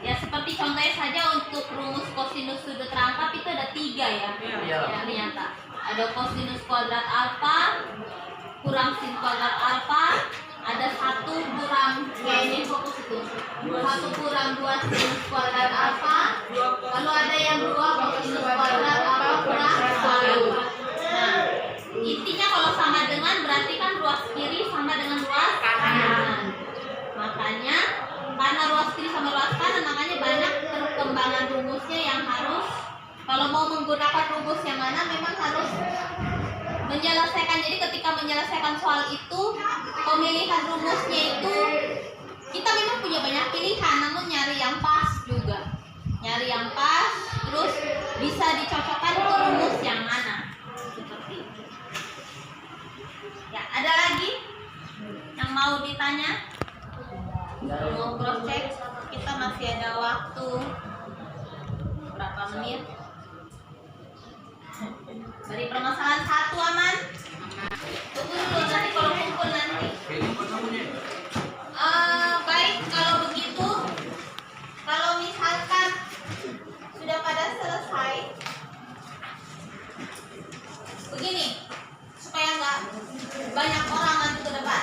ya seperti contohnya saja untuk rumus kosinus sudut rangkap itu ada 3 ya. Iya. Ya, ternyata ada kosinus kuadrat alfa kurang sin kuadrat alfa, ada 1 kurang ini fokus itu 1 kurang 2 sin kuadrat alfa, lalu ada yang 2 kosinus kuadrat alfa kurang 1. Nah, intinya kalau sama dengan berarti kan ruas kiri sama dengan ruas kanan. Makanya karena ruas kiri sama ruas kanan, makanya banyak perkembangan rumusnya yang harus kalau mau menggunakan rumus yang mana memang harus menyelesaikan. Jadi ketika menyelesaikan soal itu, pemilihan rumusnya itu kita memang punya banyak pilihan, namun nyari yang pas juga. Nyari yang pas, terus bisa dicocokkan ke rumus yang mana. Seperti itu. Ya, ada lagi yang mau ditanya? Mau cross check? Kita masih ada waktu berapa menit? Dari permasalahan 1 aman? Tunggu dulu nanti kalau kumpul nanti. Baik, kalau begitu, kalau misalkan sudah pada selesai, begini, supaya nggak banyak orang nanti ke depan.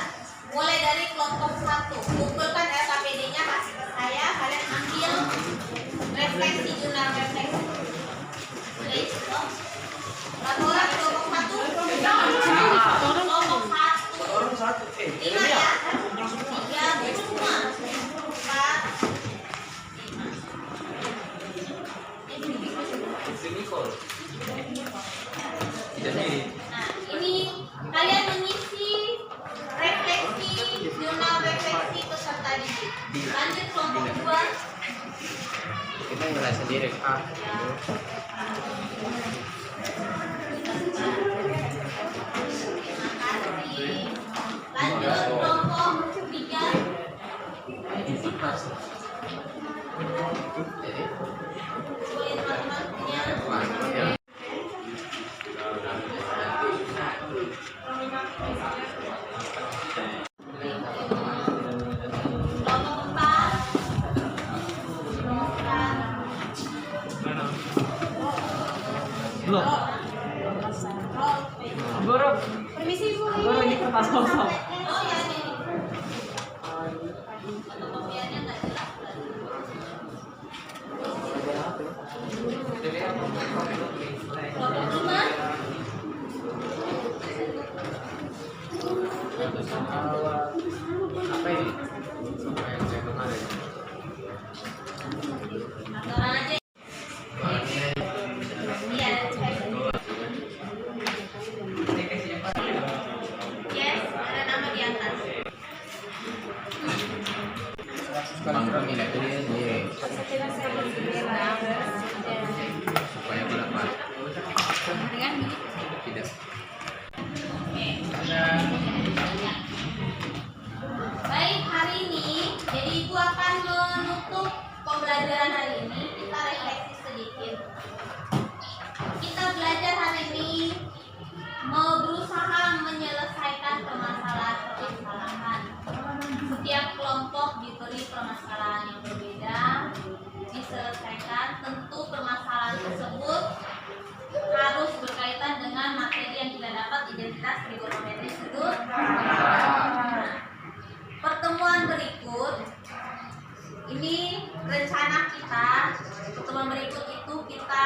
Mulai dari kelompok 1, kumpulkan LKPD-nya, kasih ke saya, kalian ambil refleksi, jurnal refleksi. Please, berapa orang kelompok 1? Kelompok 1. 5 ya? 3 semua. 4, 5. Nah, ini kalian mengisi refleksi, jurnal refleksi peserta didik. Lanjut kelompok 2. Kita nilai sendiri. Lanjut kelompok 3. Kulit matematiknya. Kelompok 4. Loh, Guru. Permisi Bu. Guru, ini kertas kosong. Oh ya ini. Fotokopiannya nggak jelas. Kelompok 5. Apa ini? Apa yang saya kemarin? Sekarang aja. Iya, yes, ada nama di atas. Bangkrut nilai itu dia sendiri. Supaya berdapat. Tidak. Baik, hari ini jadi Ibu akan menutup pembelajaran hari ini. Kita refleksi sedikit. Kita belajar hari ini mau berusaha menyelesaikan permasalahan-permasalahan. Setiap kelompok diberi permasalahan yang berbeda, diselesaikan. Tentu permasalahan tersebut harus berkaitan dengan materi yang kita dapat, identitas trigonometri sudut. Pertemuan berikut ini rencana kita. Pertemuan berikut itu kita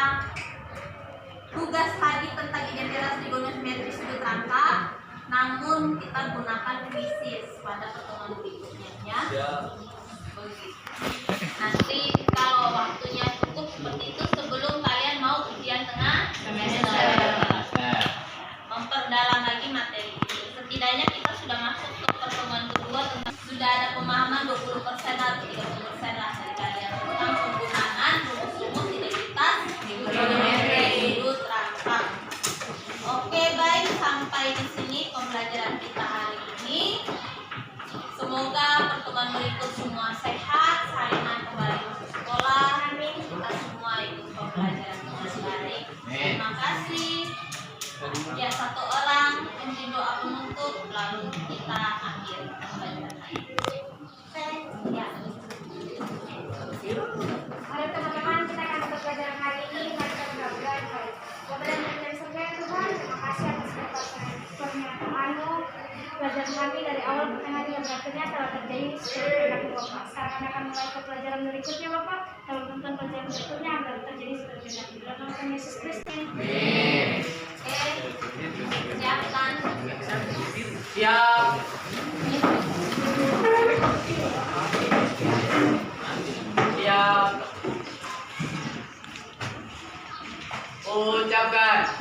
tugas lagi tentang identitas trigonometri sudut rangkap, namun kita gunakan krisis pada pertemuan berikutnya ya. Nanti kalau waktunya cukup seperti itu sebelum kalian mau ujian tengah semester, memperdalam lagi materi ini. Setidaknya kita sudah masuk ke pertemuan kedua tentang sudah ada pemahaman 20% atau 30% lah dari kalian tentang penggunaan rumus-rumus identitas trigonometri sudut rangkap. Oke, baik, sampai sampai di sini pembelajaran kita hari ini. Semoga pertemuan berikut semua sehat, Sarina kembali masuk sekolah. Kita semua ikut pembelajaran dengan baik. Terima kasih. Ya, satu orang memberi doa penutup, lalu kita akhir pembelajaran hari ini. Ya. Mari teman-teman, kita akan pelajaran hari ini. Mari kita berdoa. Bapak dan Ibu yang surga ya Tuhan, terima kasih atas pernyataan-Mu. Pelajaran kami dari awal pertengahan hingga berakhirnya telah terjadi sesuai kehendak Bapak. Sekarang kami akan mulai ke pelajaran berikutnya Bapak. Dalam tentang pelajaran berikutnya agar terjadi sesuai kehendak dalam nama Tuhan Yesus Kristus. Siapkan. Siap. Siap. Ucapkan.